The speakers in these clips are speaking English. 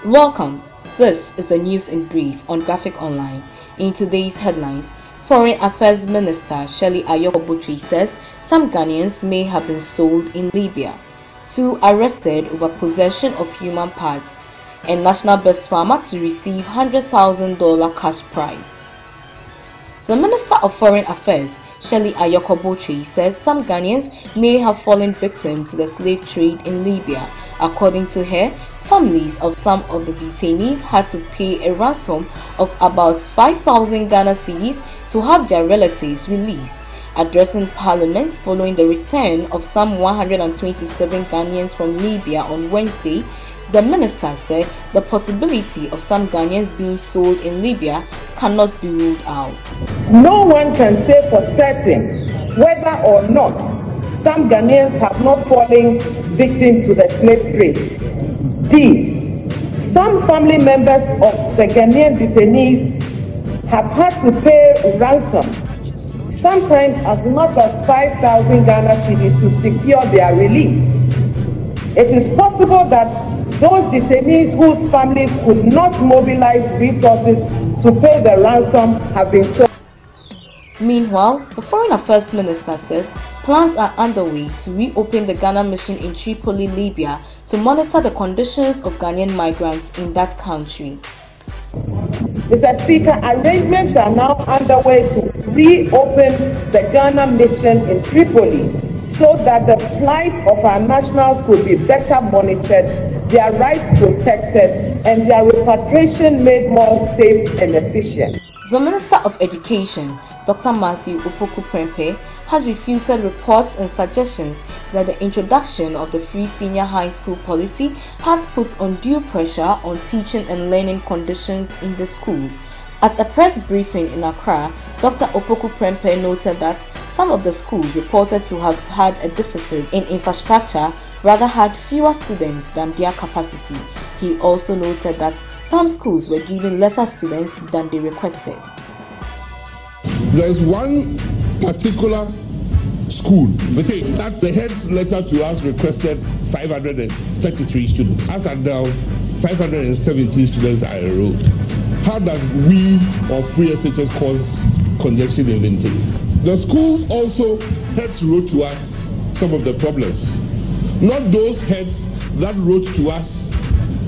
Welcome. This is the news in brief on Graphic Online. In today's headlines, Foreign Affairs Minister Shirley Ayokobotri says some Ghanaians may have been sold in Libya. 2 arrested over possession of human parts. And National Best Farmer to receive $100,000 cash prize. The Minister of Foreign Affairs, Shirley Ayokobotri, says some Ghanaians may have fallen victim to the slave trade in Libya. According to her, families of some of the detainees had to pay a ransom of about 5,000 Ghana cedis to have their relatives released. Addressing Parliament following the return of some 127 Ghanaians from Libya on Wednesday, the minister said the possibility of some Ghanaians being sold in Libya cannot be ruled out. No one can say for certain whether or not some Ghanaians have not fallen victim to the slave trade. D. Some family members of the Ghanaian detainees have had to pay ransom, sometimes as much as 5,000 Ghana cedis to secure their release. It is possible that those detainees whose families could not mobilize resources to pay the ransom have been sold. Meanwhile, the Foreign Affairs Minister says plans are underway to reopen the Ghana mission in Tripoli, Libya, to monitor the conditions of Ghanaian migrants in that country. Mr. Speaker, arrangements are now underway to reopen the Ghana mission in Tripoli so that the plight of our nationals could be better monitored, their rights protected, and their repatriation made more safe and efficient. The Minister of Education, Dr. Matthew Opoku-Prempeh, has refuted reports and suggestions that the introduction of the free senior high school policy has put undue pressure on teaching and learning conditions in the schools. At a press briefing in Accra, Dr. Opoku-Prempeh noted that some of the schools reported to have had a deficit in infrastructure, rather had fewer students than their capacity. He also noted that some schools were giving lesser students than they requested. There's one particular school that the head's letter to us requested 533 students. As at now, 517 students are enrolled. How does we or free SHS cause congestion in intake? The schools also heads wrote to us some of the problems. Not those heads that wrote to us,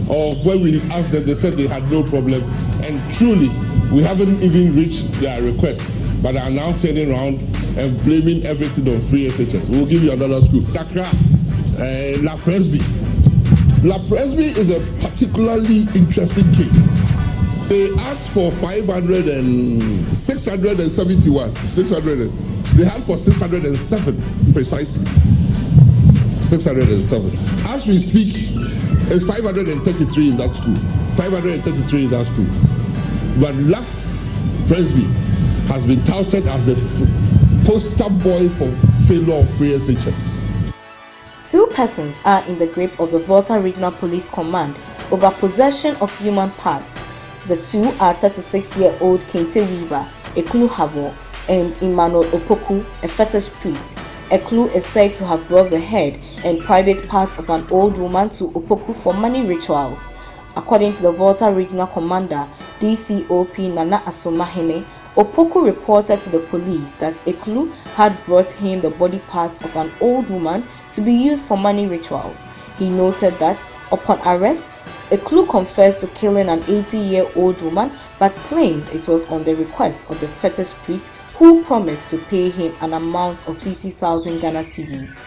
or when we asked them, they said they had no problem, and truly we haven't even reached their request, but are now turning around and blaming everything on free SHS. We'll give you another school. Accra, La Presby. La Presby is a particularly interesting case. They asked for 671. They had for 607 precisely. 607. As we speak, it's 533 in that school. 533 in that school. But La Presby has been touted as the poster boy for failure of free SHS. 2 persons are in the grip of the Volta Regional Police Command over possession of human parts. The 2 are 36-year-old Kente Weaver, Eklu Havo, and Emmanuel Opoku, a fetish priest. Eklu is said to have brought the head and private parts of an old woman to Opoku for money rituals. According to the Volta Regional Commander, DCOP Nana Asomahene, Opoku reported to the police that Eklu had brought him the body parts of an old woman to be used for money rituals. He noted that upon arrest, Eklu confessed to killing an 80-year-old woman but claimed it was on the request of the fetish priest who promised to pay him an amount of 50,000 Ghana cedis.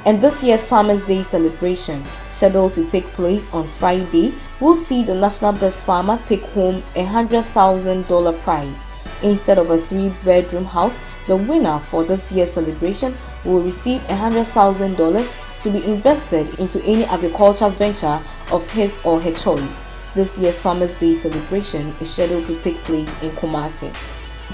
And this year's Farmers' Day celebration, scheduled to take place on Friday, will see the National Best Farmer take home a $100,000 prize. Instead of a 3-bedroom house, the winner for this year's celebration will receive $100,000 to be invested into any agricultural venture of his or her choice. This year's Farmers' Day celebration is scheduled to take place in Kumasi.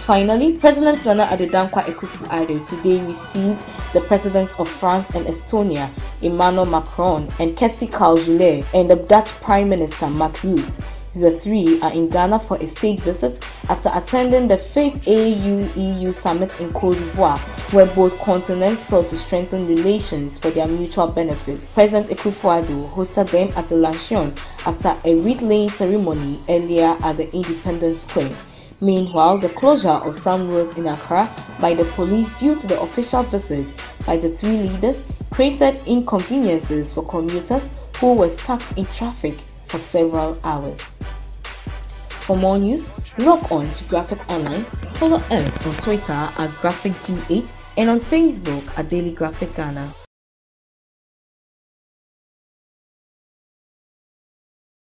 Finally, President Nana Addo Dankwa Akufo-Addo today received the presidents of France and Estonia, Emmanuel Macron and Kesti Calgelet, and the Dutch Prime Minister Mark Rutte. The three are in Ghana for a state visit after attending the 5th AU-EU Summit in Cote d'Ivoire, where both continents sought to strengthen relations for their mutual benefit. President Akufo-Addo hosted them at a luncheon after a wreath-laying ceremony earlier at the Independence Square. Meanwhile, the closure of some roads in Accra by the police due to the official visit by the three leaders created inconveniences for commuters who were stuck in traffic for several hours. For more news, log on to Graphic Online, follow us on Twitter at GraphicGH and on Facebook at Daily Graphic Ghana.